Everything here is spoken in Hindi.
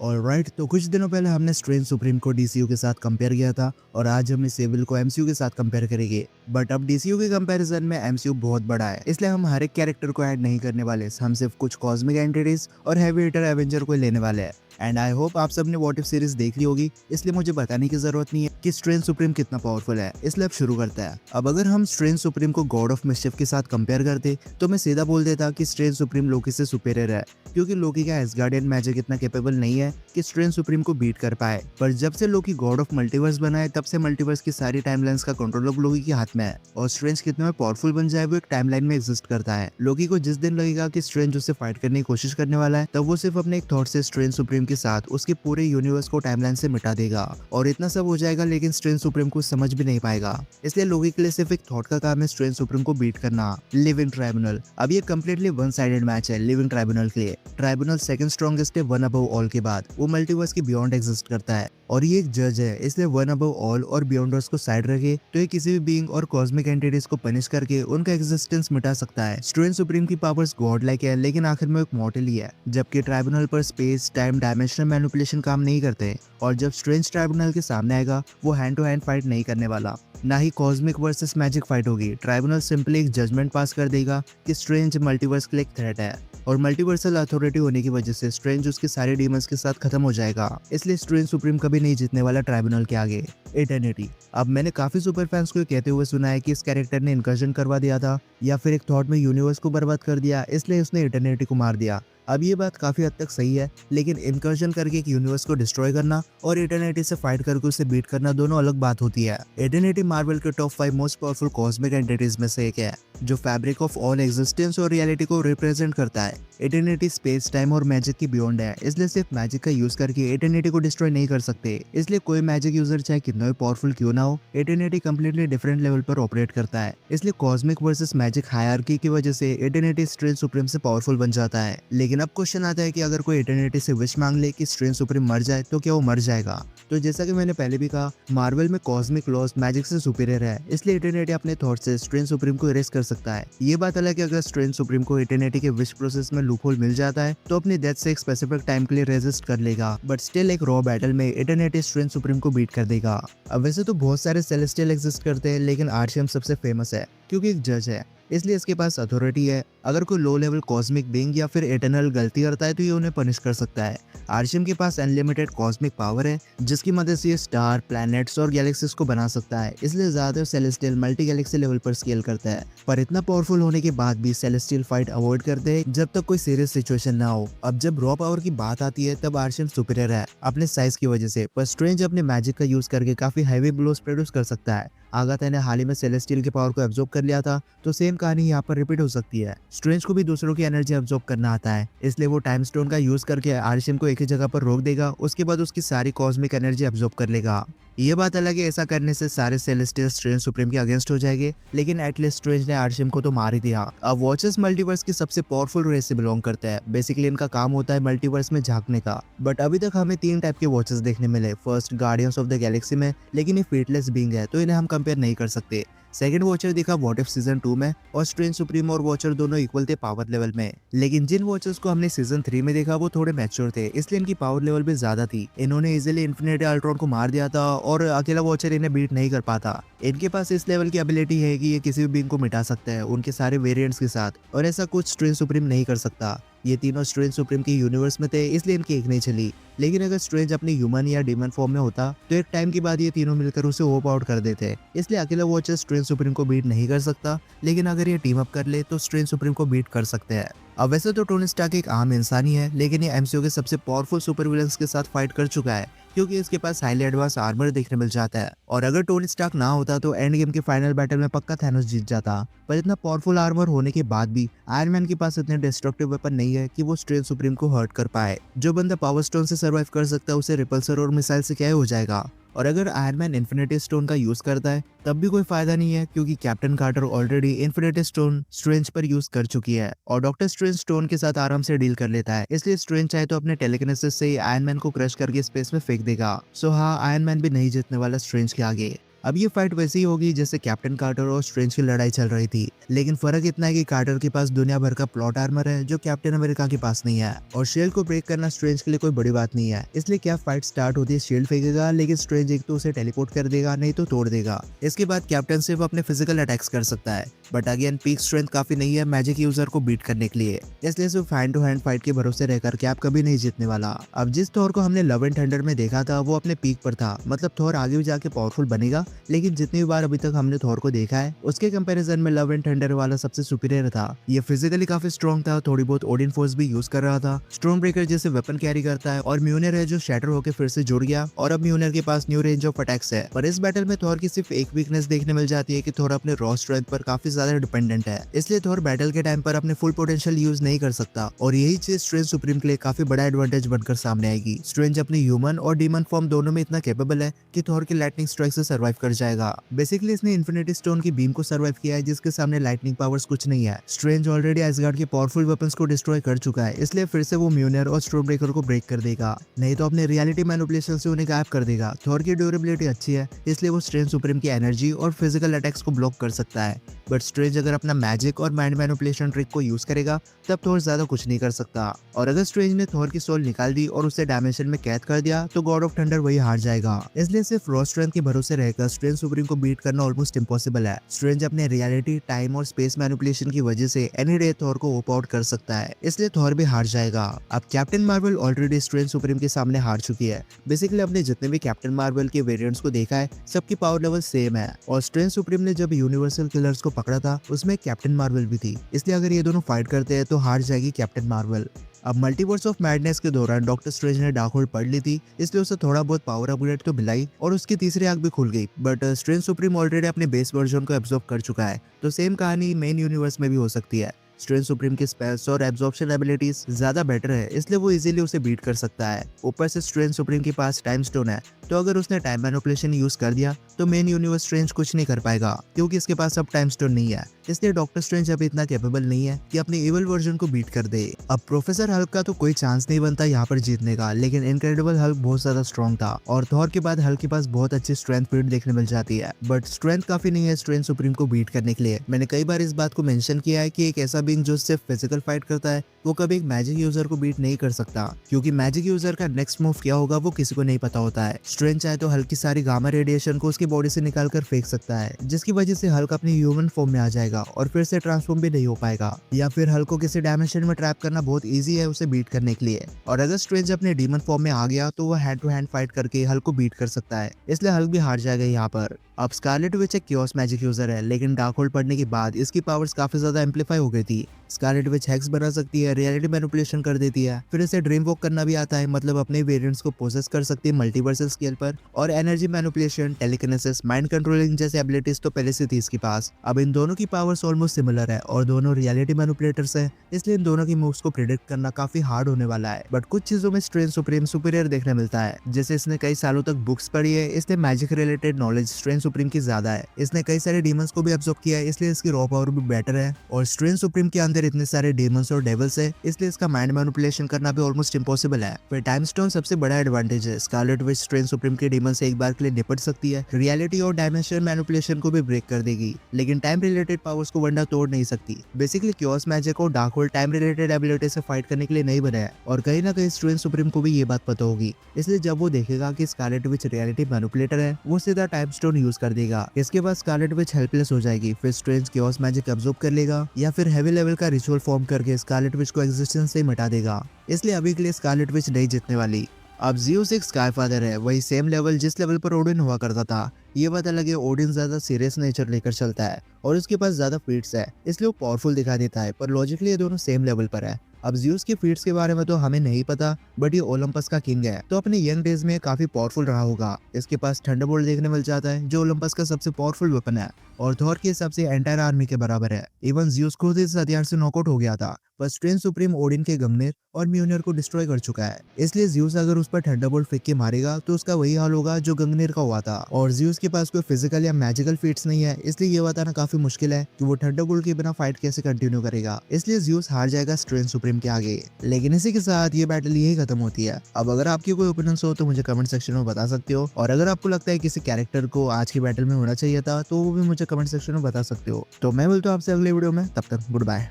ऑलराइट, तो कुछ दिनों पहले हमने स्ट्रेंज सुप्रीम को डीसीयू के साथ कंपेयर किया था और आज हम इस सिविल को एमसीयू के साथ कंपेयर करेंगे। बट अब डीसीयू के कंपैरिजन में एमसीयू बहुत बड़ा है, इसलिए हम हर एक कैरेक्टर को ऐड नहीं करने वाले। हम सिर्फ कुछ कॉस्मिक एंटिटीज और हैवी हिटर एवेंजर को लेने वाले हैं। एंड आई होप आप सबने व्हाट इफ सीरीज देख ली होगी, इसलिए मुझे बताने की जरूरत नहीं है कि स्ट्रेंज सुप्रीम कितना पावरफुल है। इसलिए अब शुरू करते हैं। अब अगर हम स्ट्रेंज सुप्रीम को गॉड ऑफ मिस्chiफ के साथ कंपेयर करते तो मैं सीधा बोल देता कि स्ट्रेंज सुप्रीम लोकी से सुपेरियर है, क्योंकि लोकी का एसगार्डियन मैजिक इतना कैपेबल नहीं है कि स्ट्रेंज सुप्रीम को बीट कर पाए। पर जब से लोकी गॉड ऑफ मल्टीवर्स बना है, तब से मल्टीवर्स की सारी टाइमलाइंस का कंट्रोल अब लोकी के हाथ में है और स्ट्रेंज कितने में पावरफुल बन जाए वो एक टाइमलाइन में एग्जिस्ट करता है। लोकी को जिस दिन लगेगा कि स्ट्रेंज उससे फाइट करने की कोशिश करने वाला है, तब वो सिर्फ अपने एक थॉट से स्ट्रेंज सुप्रीम के साथ उसके पूरे यूनिवर्स को टाइमलाइन से मिटा देगा और इतना सब हो जाएगा, लेकिन स्ट्रेंज सुप्रीम को समझ भी नहीं पाएगा। इसलिए लोकी के लिए सिर्फ एक थॉट का काम है स्ट्रेंज सुप्रीम को बीट करना। Living tribunal. अब ये कंप्लीटली वन साइडेड मैच है लिविंग ट्राइब्यूनल के लिए। ट्राइब्यूनल सेकंड स्ट्रॉन्गेस्ट है वन अबव ऑल के बाद। वो मल्टीवर्स के बियॉन्ड एग्जिस्ट करता है और ये एक जज है, इसलिए वन अबव ऑल और बियॉन्डर्स को साइड रखे तो ये किसी भी बीइंग और कॉस्मिक एंटिटीज को पनिश करके उनका एग्जिस्टेंस मिटा सकता है। स्ट्रेंज सुप्रीम की पावर्स गॉड लाइक है, लेकिन आखिर में एक मॉर्टल ही है, जबकि ट्राइब्यूनल पर स्पेस टाइम डायमेंशनल मैनिपुलेशन काम नहीं करते। और जब स्ट्रेंज ट्राइब्यूनल के सामने आएगा, वो हैंड टू हैंड फाइट नहीं करने वाला, ना ही कॉस्मिक वर्सेस मैजिक फाइट होगी। ट्राइब्यूनल सिंपली एक जजमेंट पास कर देगा कि स्ट्रेंज मल्टीवर्स के लिए एक थ्रेट है और मल्टीवर्सल अथॉरिटी होने की वजह से स्ट्रेंज उसके सारे डीमंस के साथ खत्म हो जाएगा। इसलिए स्ट्रेंज सुप्रीम कभी नहीं जीतने वाला ट्राइब्यूनल के आगे। इटर्निटी। अब मैंने काफी सुपर फैंस को कहते हुए सुना है कि इस कैरेक्टर ने इनकर्जन करवा दिया था या फिर एक थॉट में यूनिवर्स को बर्बाद कर दिया, इसलिए उसने इटर्निटी को मार दिया। अब ये बात काफी हद तक सही है, लेकिन इनकर्जन करके एक यूनिवर्स को डिस्ट्रॉय करना और इटर्निटी से फाइट करके उसे बीट करना दोनों अलग बात होती है। इटर्निटी मार्वल के top 5 most powerful cosmic entities में से एक है, जो फैब्रिक ऑफ ऑल एग्जिस्टेंस और रियलिटी को रिप्रेजेंट करता है। इटर्निटी स्पेस टाइम और मैजिक की बियॉन्ड है, इसलिए सिर्फ मैजिक का यूज करके इटर्निटी को डिस्ट्रॉय नहीं कर सकते। इसलिए कोई मैजिक यूजर चाहे कितना भी पावरफुल क्यों ना हो, इटर्निटी कंप्लीटली डिफरेंट लेवल पर ऑपरेट करता है। इसलिए कॉस्मिक वर्सेस मैजिक हायरार्की की वजह से इटर्निटी स्ट्रेंज सुप्रीम से पावरफुल बन जाता है। लेकिन अब क्वेश्चन आता है कि अगर कोई इटर्निटी से विश मांग ले कि स्ट्रेंज सुप्रीम मर जाए, तो क्या वो मर जाएगा? तो जैसा कि मैंने पहले भी कहा, मार्वल में कॉस्मिक लॉस मैजिक से सुपीरियर है, इसलिए इटर्निटी अपने थॉट से स्ट्रेंज सुप्रीम को इरेज कर सकता है। ये बात अलग है कि अगर स्ट्रेंज सुप्रीम को इटर्निटी के विश प्रोसेस में लूपहोल मिल जाता है, तो अपनी डेथ से एक स्पेसिफिक टाइम के लिए रेजिस्ट कर लेगा, बट स्टिल एक रॉ बैटल में इटर्निटी स्ट्रेंज सुप्रीम को बीट कर देगा। अब वैसे तो बहुत सारे सेलेस्टियल एग्जिस्ट करते हैं, लेकिन आर्शियम सबसे फेमस है क्योंकि एक जज है, इसलिए इसके पास अथॉरिटी है। अगर कोई लो लेवल कॉस्मिक बीइंग या फिर इटर्नल गलती करता है तो ये उन्हें पनिश कर सकता है। आर्शियम के पास अनलिमिटेड कॉस्मिक पावर है, जिसकी मदद से ये स्टार, प्लैनेट्स और गैलेक्सीज को बना सकता है, इसलिए ज्यादातर सेलेस्टियल मल्टी गैलेक्सी लेवल पर स्केल करता है। पर इतना पावरफुल होने के बाद भी सेलेस्टियल फाइट अवॉइड करते हैं जब तक कोई सीरियस सिचुएशन ना हो। अब जब रॉ पावर की बात आती है, तब आर्शियम सुपीरियर है अपने साइज की वजह से, पर स्ट्रेंज अपने मैजिक का यूज करके काफी हैवी ब्लोस प्रोड्यूस कर सकता है। आगाथा ने हाल ही में सेलेस्टियल की पावर को एब्जॉर्ब कर लिया था, तो सेम कहानी यहाँ पर रिपीट हो सकती है। स्ट्रेंज को भी दूसरों की एनर्जी एब्जॉर्ब करना आता है, इसलिए वो टाइम स्टोन का यूज करके आर्शियम को एक ही जगह पर रोक देगा, उसके बाद उसकी सारी कॉस्मिक एनर्जी एब्जॉर्ब कर लेगा। ये बात अलग है, ऐसा करने से सारे सेलेस्टियल स्ट्रेंज सुप्रीम के अगेंस्ट हो जाएंगे, लेकिन एटलीस्ट स्ट्रेंज ने आर्शियम को तो मार ही दिया। अब वॉचर्स मल्टीवर्स की सबसे पावरफुल रेस से बिलोंग करते हैं। बेसिकली इनका काम होता है मल्टीवर्स में झांकने का। बट अभी तक हमें 3 टाइप के वॉचर्स देखने मिले। First guardians of the Galaxy में, लेकिन ये फेटलेस बीइंग है तो इन्हें हम कंपेयर नहीं कर सकते। सेकंड वॉचर दिखा व्हाट इफ सीजन 2 में, और स्ट्रेंज सुप्रीम और वॉचर दोनों इक्वल थे पावर लेवल में। लेकिन जिन वॉचर्स को हमने सीजन 3 में देखा वो थोड़े मैच्योर थे, इसलिए इनकी पावर लेवल भी ज्यादा थी। इन्होंने इजीली इन्फिनिटी अल्ट्रॉन को मार दिया था और अकेला वॉचर इन्हें बीट नहीं कर पाता। इनके पास इस लेवल की एबिलिटी है कि ये किसी भी बीइंग को मिटा सकते हैं उनके सारे वेरिएंट्स के साथ, और ऐसा कुछ स्ट्रेंज सुप्रीम नहीं कर सकता। ये तीनों स्ट्रेंज सुप्रीम के यूनिवर्स में थे, इसलिए इनकी एक नहीं चली। लेकिन अगर स्ट्रेंज अपनी ह्यूमन या डीमन फॉर्म में होता, तो एक टाइम के बाद ये तीनों मिलकर उसे ओवर आउट कर देते। इसलिए अकेला वॉचर स्ट्रेंज सुप्रीम को बीट नहीं कर सकता, लेकिन अगर ये टीम अप कर ले तो स्ट्रेंज सुप्रीम को बीट कर सकते हैं। अब वैसे तो टोनी स्टार्क एक आम इंसान ही है, लेकिन ये एमसीयू के सबसे पावरफुल सुपर विलन्स के साथ फाइट कर चुका है, क्योंकि इसके पास हाईली एडवांस आर्मर देखने मिल जाता है। और अगर टोनी स्टार्क ना होता तो एंड गेम के फाइनल बैटल में पक्का थैनोस जीत जाता। पर इतना पावरफुल आर्मर होने के बाद भी आयरन मैन के पास इतने डिस्ट्रक्टिव वेपन नहीं है कि वो स्ट्रेंज सुप्रीम को हर्ट कर पाए। जो बंदा पावर स्टोन से सर्वाइव कर सकता है, उसे रिपल्सर और मिसाइल से क्या हो जाएगा? और अगर आयरन मैन इन्फिनिटी स्टोन का यूज करता है, तब भी कोई फायदा नहीं है, क्योंकि Captain Carter already infinity stone Strange पर यूज कर चुकी है और डॉक्टर स्ट्रेंज स्टोन के साथ आराम से डील कर लेता है। इसलिए स्ट्रेंज चाहे तो अपने टेलीकिनेसिस से ही आयरन मैन को क्रश करके स्पेस में फेंक देगा। सो हाँ, आयरन मैन भी नहीं जीतने वाला स्ट्रेंज के आगे। अब ये फाइट वैसी ही होगी जैसे कैप्टन कार्टर और स्ट्रेंज की लड़ाई चल रही थी, लेकिन फर्क इतना है कि कार्टर के पास दुनिया भर का प्लॉट आर्मर है जो कैप्टन अमेरिका के पास नहीं है, और शील्ड को ब्रेक करना स्ट्रेंज के लिए कोई बड़ी बात नहीं है। इसलिए क्या फाइट स्टार्ट होती है शील्ड फेंकेगा, लेकिन स्ट्रेंज एक तो उसे टेलीपोर्ट कर देगा, नहीं तो तोड़ देगा। इसके बाद कैप्टन सिर्फ अपने फिजिकल अटैक्स कर सकता है, बट अगेन पीक स्ट्रेंथ काफी नहीं है मैजिक यूजर को बीट करने के लिए, इसलिए सिर्फ हैंड टू हैंड फाइट के भरोसे रहकर के आप कभी नहीं जीतने वाला। अब जिस थॉर को हमने लव एंड थंडर में देखा था वो अपने पीक पर था, मतलब थॉर आगे भी जाके पावरफुल बनेगा, लेकिन जितनी बार अभी तक हमने थॉर को देखा है उसके कंपैरिजन में लव एंड थंडर वाला सबसे सुपीरियर था। ये फिजिकली काफी स्ट्रॉन्ग था, थोड़ी बहुत ओडिन फोर्स भी यूज कर रहा था, स्टोन ब्रेकर जैसे वेपन कैरी करता है, और म्यूनर है जो शैटर होकर फिर से जुड़ गया, और अब म्यूनर के पास न्यू रेंज ऑफ अटैक्स है। पर इस बैटल में थॉर की सिर्फ एक वीकनेस देखने मिल जाती है कि थॉर अपने रॉ स्ट्रेंथ पर काफी ज्यादा डिपेंडेंट है, इसलिए थॉर बैटल के टाइम पर अपने फुल पोटेंशियल यूज नहीं कर सकता, और यही चीज स्ट्रेंज सुप्रीम के लिए काफी बड़ा एडवांटेज बनकर सामने आएगी। स्ट्रेंज अपनी ह्यूमन और डीमन फॉर्म दोनों में इतना कैपेबल है कि थॉर की लाइटनिंग स्ट्राइक से सर्वाइव कर जाएगा। बेसिकली इसने इन्फिनिटी स्टोन की बीम को सर्वाइव किया है जिसके सामने लाइटनिंग पावर्स कुछ नहीं है। स्ट्रेंज ऑलरेडी एसगार्ड के पावरफुल वेपन्स को डिस्ट्रॉय कर चुका है, इसलिए फिर से वो म्यूनर और स्टोन ब्रेकर को ब्रेक कर देगा, नहीं तो अपने रियलिटी मैनिपुलेशन से उन्हें गायब कर देगा। थॉर की ड्यूरेबिलिटी अच्छी है, इसलिए वो स्ट्रेंज सुप्रीम की एनर्जी और फिजिकल अटैक्स को ब्लॉक कर सकता है, बट स्ट्रेंज अगर अपना मैजिक और माइंड मैनिपुलेशन ट्रिक को यूज करेगा तब थॉर ज्यादा कुछ नहीं कर सकता, और अगर स्ट्रेंज ने थॉर की सोल निकाल दी और उसे डायमेंशन में कैद कर दिया तो गॉड ऑफ थंडर वही हार जाएगा। इसलिए सिर्फ रॉ स्ट्रेंथ के भरोसे रहकर स्ट्रेंज सुप्रीम को बीट करना ऑलमोस्ट इम्पॉसिबल है। स्ट्रेंज अपने रियलिटी, टाइम और स्पेस मैनिपुलेशन की वजह से एनी डे थॉर को ओप आउट कर सकता है, इसलिए थॉर भी हार जाएगा। अब captain Marvel already strange supreme के सामने हार चुकी है। बेसिकली अपने जितने भी कैप्टन मार्वल के वेरिएंट्स को देखा है सबकी पावर लेवल सेम है, और स्ट्रेंज सुप्रीम ने जब यूनिवर्सल किलर्स को पकड़ा था उसमें कैप्टन मार्वल भी थी, इसलिए अगर ये दोनों फाइट करते हैं तो हार जाएगी कैप्टन मार्वल। अब मल्टीवर्स ऑफ मैडनेस के दौरान डॉक्टर स्ट्रेंज ने डार्क होल्ड पढ़ ली थी, इसलिए उसे थोड़ा बहुत पावर अपग्रेड तो मिलाई और उसकी तीसरी आंख भी खुल गई, बट स्ट्रेंज सुप्रीम ऑलरेडी अपने बेस वर्जन को एब्जॉर्ब कर चुका है, तो सेम कहानी मेन यूनिवर्स में भी हो सकती है। स्ट्रेंज सुप्रीम की स्पेल्स और एब्जॉर्प्शन एबिलिटीज ज्यादा बेटर है, इसलिए वो इजीली उसे बीट कर सकता है। ऊपर से स्ट्रेंज सुप्रीम के पास टाइम स्टोन है, तो अगर उसने टाइम मैनिपुलेशन यूज कर दिया तो मेन यूनिवर्स स्ट्रेंज कुछ नहीं कर पाएगा, क्योंकि इसके पास अब टाइम स्टोन नहीं है। इसलिए डॉक्टर स्ट्रेंज अब इतना कैपेबल नहीं है कि अपने इविल वर्जन को बीट कर दे। अब प्रोफेसर हल्क का तो कोई चांस नहीं बनता यहाँ पर जीतने का, लेकिन इनक्रेडिबल हल्क बहुत ज्यादा स्ट्रॉन्ग था, और थॉर के बाद हल्क के पास बहुत अच्छी स्ट्रेंथ फीड देखने मिल जाती है, बट स्ट्रेंथ काफी नहीं है स्ट्रेंज सुप्रीम को बीट करने के लिए। मैंने कई बार इस बात को मेंशन किया है कि एक ऐसा बीइंग जो सिर्फ फिजिकल फाइट करता है वो कभी एक मैजिक यूजर को बीट नहीं कर सकता, क्योंकि मैजिक यूजर का नेक्स्ट मूव क्या होगा वो किसी को नहीं पता होता है। स्ट्रेंज चाहे तो हल्क की सारी गामा रेडिएशन को उसकी बॉडी से निकाल कर फेंक सकता है, जिसकी वजह से हल्क अपनी ह्यूमन फॉर्म में आ जाएगा और फिर से ट्रांसफॉर्म भी नहीं हो पाएगा, या फिर हल्क को किसी डायमेंशन में ट्रैप करना बहुत इजी है उसे बीट करने के लिए। और अगर स्ट्रेंज अपने डीमन फॉर्म में आ गया तो वह हैंड टू हैंड फाइट करके हल्क को बीट कर सकता है, इसलिए हल्क भी हार जाएगा यहाँ पर। अब स्कारलेट विच एक क्योस मैजिक यूजर है, लेकिन डार्क होल्ड पढ़ने के बाद इसकी पावर्स काफी ज्यादा एम्पलीफाई हो गई थी। स्कारलेट विच हैक्स बना सकती है, रियलिटी मैनिपुलेशन कर देती है, फिर इसे ड्रीम वॉक करना भी आता है, मतलब अपने वेरिएंट्स को पोसेस कर सकती है मल्टीवर्सल स्केल पर, और energy manipulation, telekinesis, mind controlling जैसे एबिलिटीज तो पहले से थी इसके पास। अब इन दोनों की पावर्स ऑलमोस्ट सिमिलर है और दोनों रियलिटी मैनिपुलेटर्स है, इसलिए इन दोनों की मूव्स को प्रिडिक्ट करना काफी हार्ड होने वाला है। बट कुछ चीजों में स्ट्रेंज सुप्रीम सुपीरियर देखने मिलता है, जैसे इसने कई सालों तक बुक्स पढ़ी है, इसलिए magic related knowledge strange supreme की ज्यादा है। इसने कई सारे डीमंस को भी अब्सॉर्ब किया है, इसलिए इसकी रॉ पावर भी बेटर है, और स्ट्रेंज सुप्रीम के अंदर इतने सारे डीमंस और डेविल्स है, इसलिए इसका माइंड मैनिपुलेशन करना भी ऑलमोस्ट इम्पॉसिबल है। फिर टाइम स्टोन सबसे बड़ा एडवांटेज है। स्कारलेट विच स्ट्रेंज सुप्रीम के डीमन से एक बार के लिए निपट सकती है, रियलिटी और डायमेंशन मैनिपुलेशन को भी ब्रेक कर देगी, लेकिन टाइम रिलेटेड पावर्स को वंडा तोड़ नहीं सकती। बेसिकली क्योस मैजिक और dark hold time related ability से फाइट करने के लिए नहीं बना है, और कहीं ना कहीं स्ट्रेंज सुप्रीम को भी ये बात पता होगी, इसलिए जब वो देखेगा कि स्कारलेट विच रियलिटी मैनिपुलेटर है वो सीधा टाइम स्टोन यूज कर देगा। इसके बाद स्कारलेट विच हेल्पलेस हो जाएगी, फिर स्ट्रेंज क्योस मैजिक अब्सॉर्ब कर लेगा, या फिर हेवी लेवल का रिचुअल फॉर्म करके स्कारलेट विच को एग्जिस्टेंस से मिटा देगा। इसलिए अभी के लिए स्कारलेट विच नहीं जीतने वाली। अब ज़्यूस एक स्काई फादर है, वही सेम लेवल जिस लेवल पर ओडिन हुआ करता था। ये बात अलग है, ओडिन ज्यादा सीरियस नेचर लेकर चलता है और उसके पास ज्यादा फीट्स है, इसलिए वो पावरफुल दिखा देता है, पर लॉजिकली ये दोनों सेम लेवल पर है। अब ज़्यूस के फीट्स के बारे में तो हमें नहीं पता, बट ये ओलंपस का किंग है, तो अपने यंग डेज में काफी पावरफुल रहा होगा। इसके पास थंडरबोल्ट देखने मिल जाता है जो ओलंपस का सबसे पावरफुल वेपन है, और थॉर के हिसाब से एंटायर आर्मी के बराबर है। इवन ज़्यूस खुद इस हथियार से नॉकआउट हो गया था, पर स्ट्रेंज सुप्रीम ओडिन के गंगनेर और म्यूनियर को डिस्ट्रॉय कर चुका है, इसलिए ज़्यूस अगर उस पर थंडरबोल्ट फेंक के मारेगा तो उसका वही हाल होगा जो गंगनेर का हुआ था। और ज़्यूस के पास कोई फिजिकल या मैजिकल फीट्स नहीं है, इसलिए ये बताना काफी मुश्किल है कि वो थंडरबोल्ट के बिना फाइट कैसे कंटिन्यू करेगा, इसलिए ज़्यूस हार जाएगा स्ट्रेंज सुप्रीम गेम के आगे। लेकिन इसी के साथ ये बैटल यही खत्म होती है। अब अगर आपकी कोई ओपिनियंस हो तो मुझे कमेंट सेक्शन में बता सकते हो, और अगर आपको लगता है किसी कैरेक्टर को आज की बैटल में होना चाहिए था तो वो भी मुझे कमेंट सेक्शन में बता सकते हो। तो मैं बोलता हूँ आपसे अगले वीडियो में, तब तक गुड बाय।